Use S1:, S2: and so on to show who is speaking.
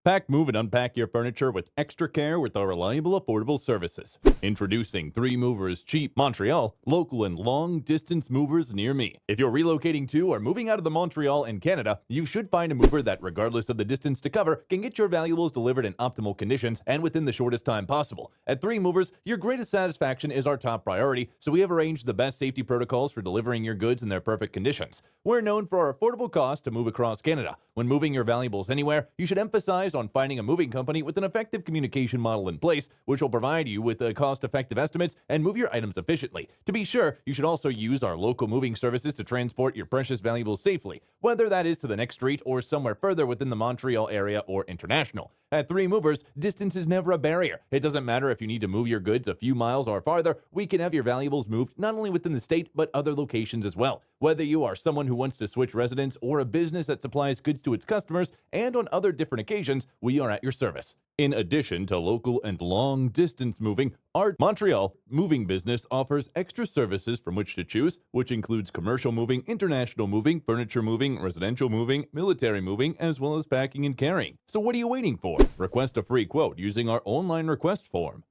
S1: Pack, move, and unpack your furniture with extra care with our reliable, affordable services. Introducing 3 Movers Cheap Montreal, local and long-distance movers near me. If you're relocating to or moving out of the Montreal and Canada, you should find a mover that, regardless of the distance to cover, can get your valuables delivered in optimal conditions and within the shortest time possible. At 3 Movers, your greatest satisfaction is our top priority, so we have arranged the best safety protocols for delivering your goods in their perfect conditions. We're known for our affordable cost to move across Canada. When moving your valuables anywhere, you should emphasize on finding a moving company with an effective communication model in place, which will provide you with cost-effective estimates and move your items efficiently. To be sure, you should also use our local moving services to transport your precious valuables safely, whether that is to the next street or somewhere further within the Montreal area or international. At 3 Movers, distance is never a barrier. It doesn't matter if you need to move your goods a few miles or farther, we can have your valuables moved not only within the state, but other locations as well. Whether you are someone who wants to switch residence or a business that supplies goods to its customers, and on other different occasions, we are at your service. In addition to local and long-distance moving, our Montreal moving business offers extra services from which to choose, which includes commercial moving, international moving, furniture moving, residential moving, military moving, as well as packing and carrying. So what are you waiting for? Request a free quote using our online request form.